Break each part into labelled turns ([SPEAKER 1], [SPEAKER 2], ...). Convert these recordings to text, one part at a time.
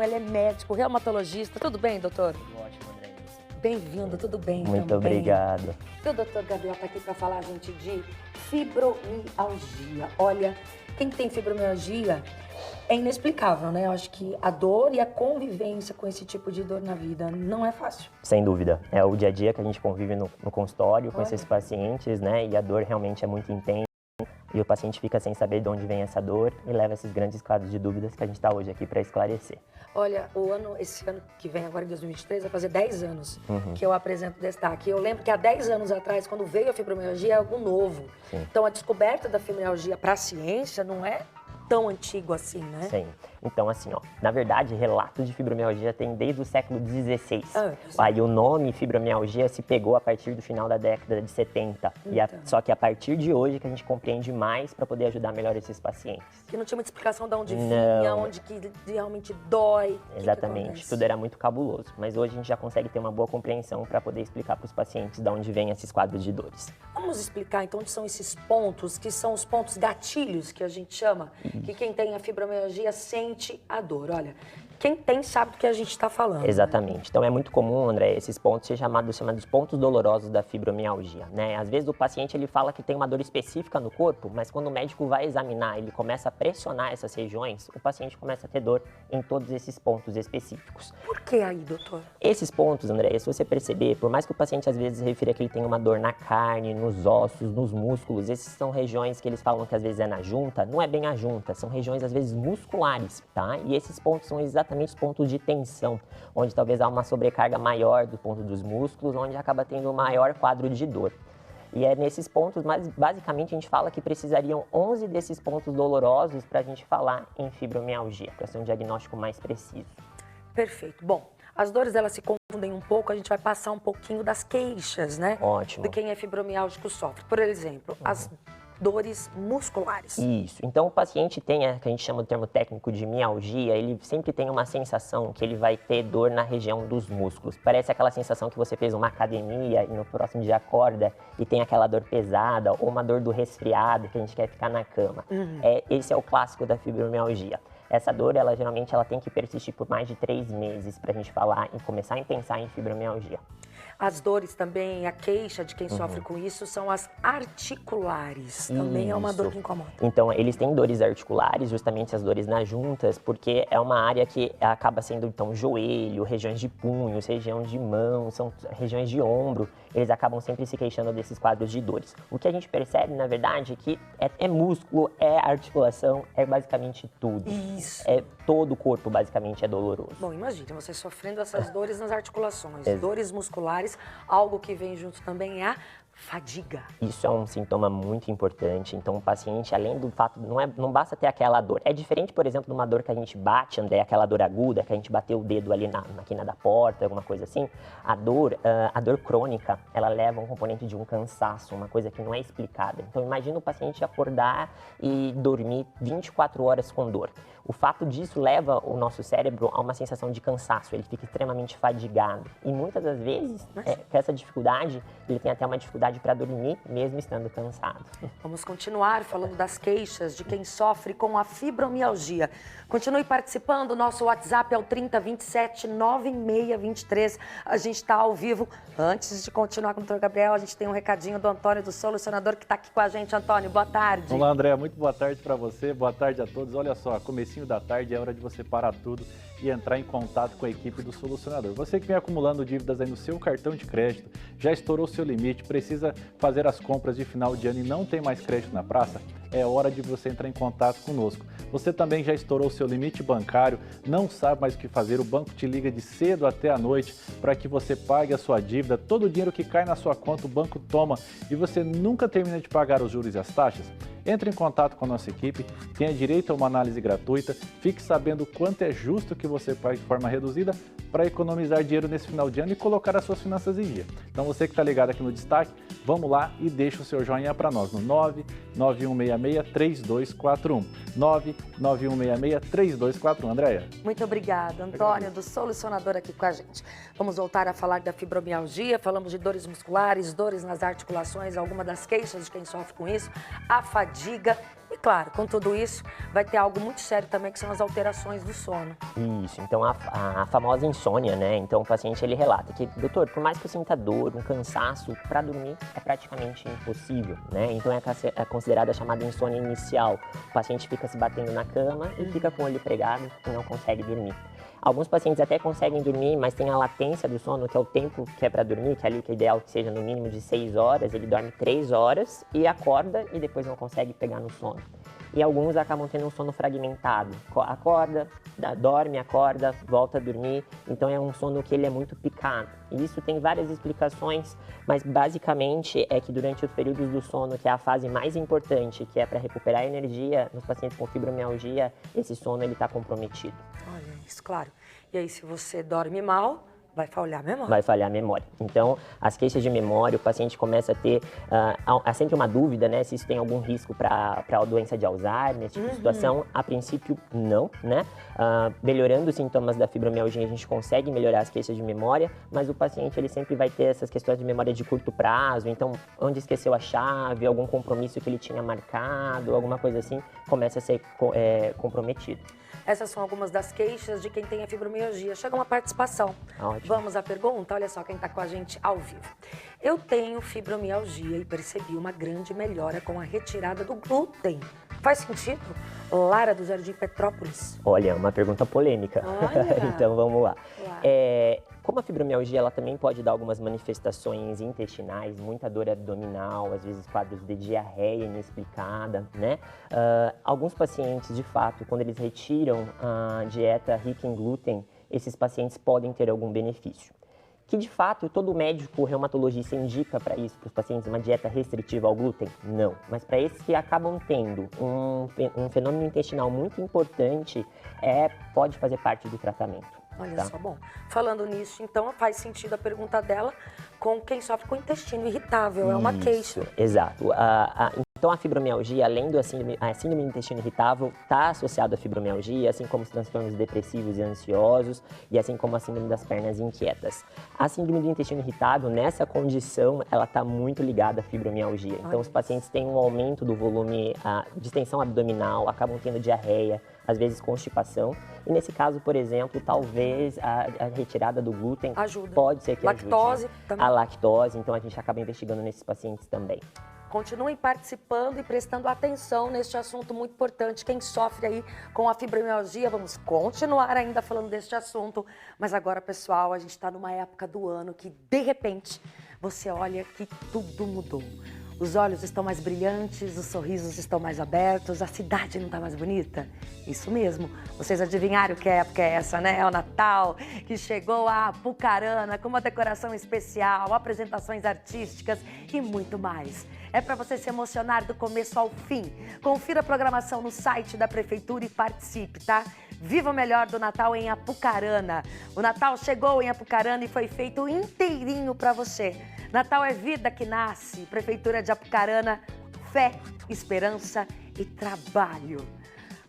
[SPEAKER 1] Ele é médico, reumatologista. Tudo bem, doutor?
[SPEAKER 2] Tudo ótimo, André.
[SPEAKER 1] Bem-vindo, tudo bem
[SPEAKER 2] Muito
[SPEAKER 1] também.
[SPEAKER 2] obrigado.
[SPEAKER 1] E o doutor Gabriel está aqui para falar, gente, de fibromialgia. Olha, quem tem fibromialgia é inexplicável, né? Eu acho que a dor e a convivência com esse tipo de dor na vida não é fácil.
[SPEAKER 2] Sem dúvida. É o dia a dia que a gente convive no consultório com
[SPEAKER 1] Olha.
[SPEAKER 2] esses pacientes, né? E a dor realmente é muito intensa. E o paciente fica sem saber de onde vem essa dor e leva esses grandes quadros de dúvidas que a gente está hoje aqui para esclarecer.
[SPEAKER 1] Olha, esse ano que vem, agora em 2023, vai fazer 10 anos que eu apresento Destaque. Eu lembro que há 10 anos atrás, quando veio a fibromialgia, é algo novo.
[SPEAKER 2] Sim.
[SPEAKER 1] Então, a descoberta da fibromialgia para a ciência não é tão antigo assim, né?
[SPEAKER 2] Sim. Então, assim, ó, na verdade, relatos de fibromialgia tem desde o século XVI.
[SPEAKER 1] Ah,
[SPEAKER 2] Aí o nome fibromialgia se pegou a partir do final da década de 70.
[SPEAKER 1] Então.
[SPEAKER 2] Só que a partir de hoje que a gente compreende mais para poder ajudar melhor esses pacientes.
[SPEAKER 1] Que não tinha muita explicação de onde vinha, onde que realmente dói.
[SPEAKER 2] Exatamente, tudo era muito cabuloso. Mas hoje a gente já consegue ter uma boa compreensão para poder explicar para os pacientes de onde vêm esses quadros de dores.
[SPEAKER 1] Vamos explicar então onde são esses pontos, que são os pontos gatilhos que a gente chama, que quem tem a fibromialgia sente a dor. Olha, quem tem sabe do que a gente está falando.
[SPEAKER 2] Exatamente. Então é muito comum, André, esses pontos ser chamados pontos dolorosos da fibromialgia, né? Às vezes o paciente ele fala que tem uma dor específica no corpo, mas quando o médico vai examinar, ele começa a pressionar essas regiões, o paciente começa a ter dor em todos esses pontos específicos.
[SPEAKER 1] Por que aí, doutor?
[SPEAKER 2] Esses pontos, André, se você perceber, por mais que o paciente às vezes refira que ele tem uma dor na carne, nos ossos, nos músculos, esses são regiões que eles falam que às vezes é na junta, não é bem a junta, são regiões às vezes musculares, tá? E esses pontos são exatamente os pontos de tensão, onde talvez há uma sobrecarga maior do ponto dos músculos, onde acaba tendo um maior quadro de dor. E é nesses pontos, mas basicamente a gente fala que precisariam 11 desses pontos dolorosos para a gente falar em fibromialgia, para ser um diagnóstico mais preciso.
[SPEAKER 1] Perfeito. Bom, as dores elas se confundem um pouco, a gente vai passar um pouquinho das queixas, né?
[SPEAKER 2] Ótimo.
[SPEAKER 1] De quem é fibromialgico sofre. Por exemplo, as dores musculares.
[SPEAKER 2] Isso. Então, o paciente tem, que a gente chama do termo técnico de mialgia, ele sempre tem uma sensação que ele vai ter dor na região dos músculos. Parece aquela sensação que você fez uma academia e no próximo dia acorda e tem aquela dor pesada ou uma dor do resfriado que a gente quer ficar na cama. Esse é o clássico da fibromialgia. Essa dor, geralmente tem que persistir por mais de 3 meses para a gente falar e começar a pensar em fibromialgia.
[SPEAKER 1] As dores também, a queixa de quem sofre com isso são as articulares. Também é uma dor que incomoda.
[SPEAKER 2] Então, eles têm dores articulares, justamente as dores nas juntas, porque é uma área que acaba sendo, então, joelho, regiões de punhos, regiões de mão, são regiões de ombro. Eles acabam sempre se queixando desses quadros de dores. O que a gente percebe, na verdade, é que é músculo, é articulação, é basicamente tudo.
[SPEAKER 1] Isso.
[SPEAKER 2] Todo o corpo, basicamente, é doloroso.
[SPEAKER 1] Bom, imagine você sofrendo essas dores nas articulações, dores musculares, algo que vem junto também é a fadiga.
[SPEAKER 2] Isso é um sintoma muito importante. Então, o paciente, além do fato, não basta ter aquela dor. É diferente, por exemplo, de uma dor que a gente bate, André, aquela dor aguda, que a gente bateu o dedo ali na quina da porta, alguma coisa assim. A dor crônica, ela leva um componente de um cansaço, uma coisa que não é explicada. Então, imagina o paciente acordar e dormir 24 horas com dor. O fato disso leva o nosso cérebro a uma sensação de cansaço, ele fica extremamente fadigado. E muitas das vezes, com essa dificuldade, ele tem até uma dificuldade para dormir, mesmo estando cansado.
[SPEAKER 1] Vamos continuar falando das queixas de quem sofre com a fibromialgia. Continue participando, nosso WhatsApp é o 3027 9623. A gente está ao vivo. Antes de continuar com o Dr. Gabriel, a gente tem um recadinho do Antônio, do Solucionador, que está aqui com a gente. Antônio, boa tarde.
[SPEAKER 3] Olá, André. Muito boa tarde para você. Boa tarde a todos. Olha só, comecinho da tarde é hora de você parar tudo e entrar em contato com a equipe do Solucionador. Você que vem acumulando dívidas aí no seu cartão de crédito, já estourou seu limite, precisa fazer as compras de final de ano e não tem mais crédito na praça? É hora de você entrar em contato conosco. Você também já estourou seu limite bancário, não sabe mais o que fazer, o banco te liga de cedo até a noite para que você pague a sua dívida, todo o dinheiro que cai na sua conta o banco toma e você nunca termina de pagar os juros e as taxas? Entre em contato com a nossa equipe, tenha direito a uma análise gratuita, fique sabendo o quanto é justo que você pague de forma reduzida para economizar dinheiro nesse final de ano e colocar as suas finanças em dia. Então você que está ligado aqui no Destaque, vamos lá e deixa o seu joinha para nós no 991663241. 991663241. Andréia.
[SPEAKER 1] Muito obrigada, Antônio, do Solucionador aqui com a gente. Vamos voltar a falar da fibromialgia, falamos de dores musculares, dores nas articulações, alguma das queixas de quem sofre com isso, a fadiga fadiga. E claro, com tudo isso, vai ter algo muito sério também, que são as alterações do sono.
[SPEAKER 2] Isso, então a famosa insônia, né? Então o paciente ele relata que, doutor, por mais que eu sinta dor, um cansaço, para dormir é praticamente impossível, né? Então é considerada a chamada insônia inicial. O paciente fica se batendo na cama e fica com o olho pregado e não consegue dormir. Alguns pacientes até conseguem dormir, mas tem a latência do sono, que é o tempo que é para dormir, que é ali que é ideal que seja no mínimo de 6 horas, ele dorme 3 horas e acorda e depois não consegue pegar no sono. E alguns acabam tendo um sono fragmentado, acorda, dorme, acorda, volta a dormir, então é um sono que ele é muito picado. E isso tem várias explicações, mas basicamente é que durante os períodos do sono, que é a fase mais importante, que é para recuperar energia, nos pacientes com fibromialgia, esse sono ele está comprometido.
[SPEAKER 1] Olha isso, claro. E aí, se você dorme mal, vai falhar a memória.
[SPEAKER 2] Vai falhar a memória. Então, as queixas de memória, o paciente começa a ter... há sempre uma dúvida, né? Se isso tem algum risco para a doença de Alzheimer, esse tipo de situação. A princípio, não, né? Melhorando os sintomas da fibromialgia, a gente consegue melhorar as queixas de memória, mas o paciente, ele sempre vai ter essas questões de memória de curto prazo. Então, onde esqueceu a chave, algum compromisso que ele tinha marcado, alguma coisa assim, começa a ser comprometido.
[SPEAKER 1] Essas são algumas das queixas de quem tem a fibromialgia. Chega uma participação.
[SPEAKER 2] Ótimo.
[SPEAKER 1] Vamos à pergunta? Olha só quem está com a gente ao vivo. Eu tenho fibromialgia e percebi uma grande melhora com a retirada do glúten. Faz sentido? Lara do Jardim Petrópolis.
[SPEAKER 2] Olha, uma pergunta polêmica.
[SPEAKER 1] Olha.
[SPEAKER 2] Então vamos lá.
[SPEAKER 1] Uau.
[SPEAKER 2] Como a fibromialgia ela também pode dar algumas manifestações intestinais, muita dor abdominal, às vezes quadros de diarreia inexplicada, né? Alguns pacientes, de fato, quando eles retiram a dieta rica em glúten, esses pacientes podem ter algum benefício. Que, de fato, todo médico reumatologista indica para isso, para os pacientes, uma dieta restritiva ao glúten? Não. Mas para esses que acabam tendo um fenômeno intestinal muito importante, pode fazer parte do tratamento.
[SPEAKER 1] Olha
[SPEAKER 2] tá?
[SPEAKER 1] só, bom, falando nisso, então faz sentido a pergunta dela com quem sofre com intestino irritável, é uma queixa.
[SPEAKER 2] Exato. Então a fibromialgia, além do síndrome do intestino irritável, está associado à fibromialgia, assim como os transtornos depressivos e ansiosos, e assim como a síndrome das pernas inquietas. A síndrome do intestino irritável, nessa condição, ela está muito ligada à fibromialgia. Então os pacientes têm um aumento do volume de extensão abdominal, acabam tendo diarreia, às vezes constipação. E nesse caso, por exemplo, talvez a retirada do glúten
[SPEAKER 1] ajuda.
[SPEAKER 2] Pode ser que
[SPEAKER 1] lactose
[SPEAKER 2] ajude.
[SPEAKER 1] também.
[SPEAKER 2] A lactose, então a gente acaba investigando nesses pacientes também.
[SPEAKER 1] Continuem participando e prestando atenção neste assunto muito importante. Quem sofre aí com a fibromialgia, vamos continuar ainda falando deste assunto. Mas agora, pessoal, a gente está numa época do ano que, de repente, você olha que tudo mudou. Os olhos estão mais brilhantes, os sorrisos estão mais abertos, a cidade não está mais bonita? Isso mesmo. Vocês adivinharam que época é essa, né? É o Natal, que chegou a Apucarana com uma decoração especial, apresentações artísticas e muito mais. É para você se emocionar do começo ao fim. Confira a programação no site da Prefeitura e participe, tá? Viva o melhor do Natal em Apucarana. O Natal chegou em Apucarana e foi feito inteirinho para você. Natal é vida que nasce. Prefeitura de Apucarana, fé, esperança e trabalho.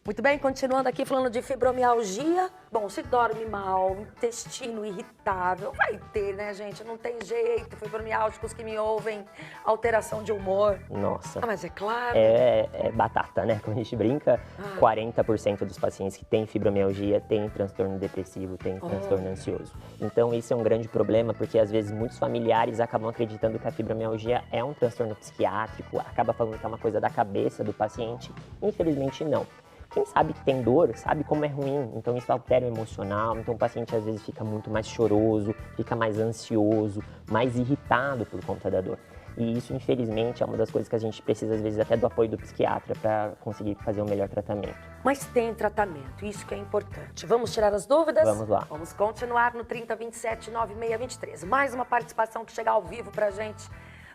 [SPEAKER 1] Muito bem, continuando aqui falando de fibromialgia. Bom, se dorme mal, intestino irritável, vai ter, né, gente? Não tem jeito. Fibromiálgicos que me ouvem, alteração de humor.
[SPEAKER 2] Nossa.
[SPEAKER 1] Mas é claro.
[SPEAKER 2] É batata, né? Quando a gente brinca, 40% dos pacientes que têm fibromialgia têm transtorno depressivo, têm transtorno ansioso. Então, isso é um grande problema, porque às vezes muitos familiares acabam acreditando que a fibromialgia é um transtorno psiquiátrico, acaba falando que é uma coisa da cabeça do paciente. Infelizmente, não. Quem sabe que tem dor, sabe como é ruim, então isso altera o emocional, então o paciente às vezes fica muito mais choroso, fica mais ansioso, mais irritado por conta da dor. E isso, infelizmente, é uma das coisas que a gente precisa, às vezes, até do apoio do psiquiatra para conseguir fazer um melhor tratamento.
[SPEAKER 1] Mas tem tratamento, isso que é importante. Vamos tirar as dúvidas?
[SPEAKER 2] Vamos lá.
[SPEAKER 1] Vamos continuar no 3027-9623. Mais uma participação que chega ao vivo pra gente.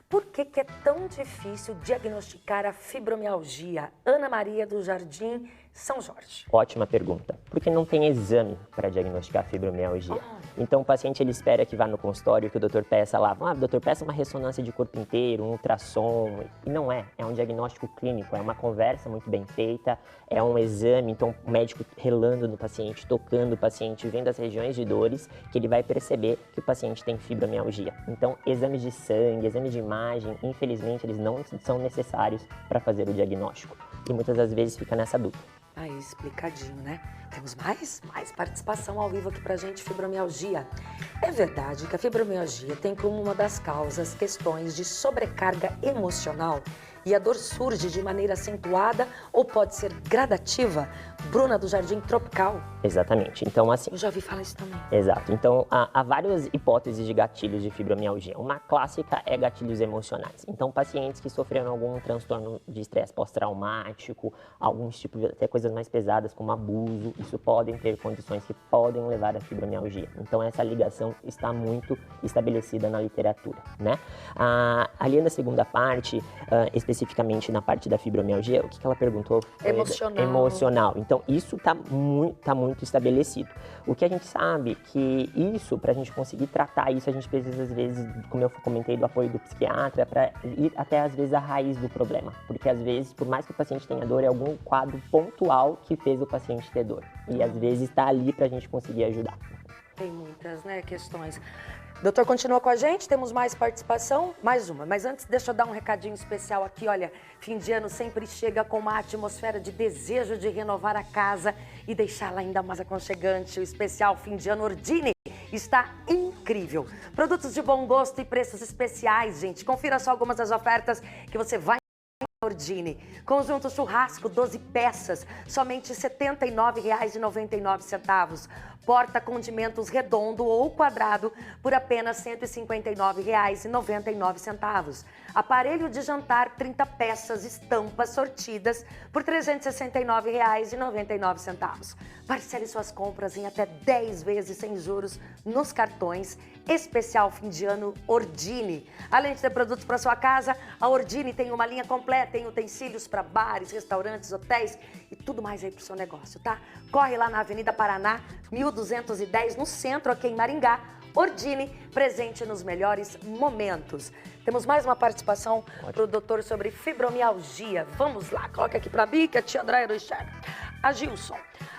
[SPEAKER 1] Por que é tão difícil diagnosticar a fibromialgia? Ana Maria do Jardim São Jorge?
[SPEAKER 2] Ótima pergunta. Porque não tem exame para diagnosticar fibromialgia. Então, o paciente ele espera que vá no consultório, que o doutor peça lá, doutor, peça uma ressonância de corpo inteiro, um ultrassom. E não é um diagnóstico clínico, é uma conversa muito bem feita, é um exame, então o médico relando no paciente, tocando o paciente, vendo as regiões de dores, que ele vai perceber que o paciente tem fibromialgia. Então, exames de sangue, exames de imagem, infelizmente, eles não são necessários para fazer o diagnóstico. E muitas das vezes fica nessa dúvida.
[SPEAKER 1] Aí, explicadinho, né? Temos mais participação ao vivo aqui pra gente, fibromialgia. É verdade que a fibromialgia tem como uma das causas questões de sobrecarga emocional e a dor surge de maneira acentuada ou pode ser gradativa? Bruna, do Jardim Tropical.
[SPEAKER 2] Exatamente. Então, assim...
[SPEAKER 1] Eu já ouvi falar isso também.
[SPEAKER 2] Exato. Então, há várias hipóteses de gatilhos de fibromialgia. Uma clássica é gatilhos emocionais. Então, pacientes que sofreram algum transtorno de estresse pós-traumático, alguns tipos, até coisas mais pesadas como abuso, isso podem ter condições que podem levar à fibromialgia. Então, essa ligação está muito estabelecida na literatura, né? Ali na segunda parte, especificamente na parte da fibromialgia, o que ela perguntou?
[SPEAKER 1] Emocional.
[SPEAKER 2] Emocional. Então, isso está muito estabelecido. O que a gente sabe que isso, para a gente conseguir tratar isso, a gente precisa, às vezes, como eu comentei, do apoio do psiquiatra, para ir até, às vezes, a raiz do problema. Porque, às vezes, por mais que o paciente tenha dor, é algum quadro pontual que fez o paciente ter dor. E, às vezes, está ali para a gente conseguir ajudar.
[SPEAKER 1] Tem muitas, né, questões. Doutor, continua com a gente, temos mais participação, mais uma. Mas antes, deixa eu dar um recadinho especial aqui. Olha, fim de ano sempre chega com uma atmosfera de desejo de renovar a casa e deixá-la ainda mais aconchegante. O especial fim de ano Ordine está incrível. Produtos de bom gosto e preços especiais, gente. Confira só algumas das ofertas que você vai Ordine. Conjunto churrasco, 12 peças, somente R$ 79,99. Porta condimentos redondo ou quadrado por apenas R$ 159,99. Aparelho de jantar, 30 peças, estampas sortidas por R$ 369,99. Parcele suas compras em até 10 vezes sem juros nos cartões. Especial fim de ano Ordine. Além de ter produtos para sua casa, a Ordine tem uma linha completa, tem utensílios para bares, restaurantes, hotéis e tudo mais aí para o seu negócio, tá? Corre lá na Avenida Paraná, 1210, no centro, aqui em Maringá. Ordine, presente nos melhores momentos. Temos mais uma participação para o doutor sobre fibromialgia. Vamos lá, coloca aqui para mim que a tia Andréia não enxerga. A Gilson.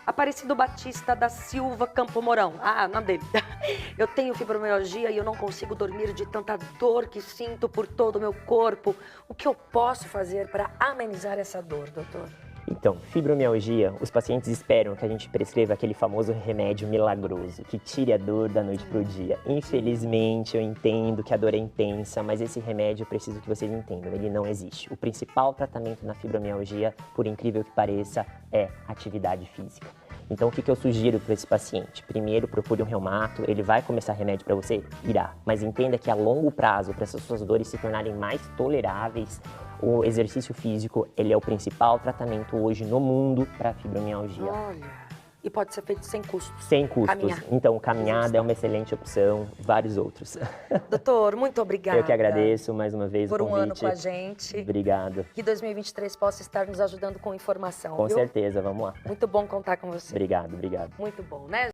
[SPEAKER 1] Aparecido Batista da Silva Campo Mourão. Ah, nome dele. Eu tenho fibromialgia e eu não consigo dormir de tanta dor que sinto por todo o meu corpo. O que eu posso fazer para amenizar essa dor, doutor?
[SPEAKER 2] Então, fibromialgia, os pacientes esperam que a gente prescreva aquele famoso remédio milagroso, que tire a dor da noite para o dia. Infelizmente, eu entendo que a dor é intensa, mas esse remédio eu preciso que vocês entendam, ele não existe. O principal tratamento na fibromialgia, por incrível que pareça, é atividade física. Então, o que eu sugiro para esse paciente? Primeiro, procure um reumato, ele vai começar remédio para você? Irá. Mas entenda que a longo prazo, para essas suas dores se tornarem mais toleráveis, o exercício físico, ele é o principal tratamento hoje no mundo para fibromialgia.
[SPEAKER 1] Olha, e pode ser feito sem custos.
[SPEAKER 2] Sem custos.
[SPEAKER 1] Caminhar.
[SPEAKER 2] Então, caminhada é uma excelente opção, vários outros.
[SPEAKER 1] Doutor, muito obrigada.
[SPEAKER 2] Eu que agradeço mais uma vez o convite.
[SPEAKER 1] Por um ano com a gente.
[SPEAKER 2] Obrigado.
[SPEAKER 1] Que 2023 possa estar nos ajudando com informação,
[SPEAKER 2] Com
[SPEAKER 1] viu?
[SPEAKER 2] certeza, vamos lá.
[SPEAKER 1] Muito bom contar com você.
[SPEAKER 2] Obrigado.
[SPEAKER 1] Muito bom, né?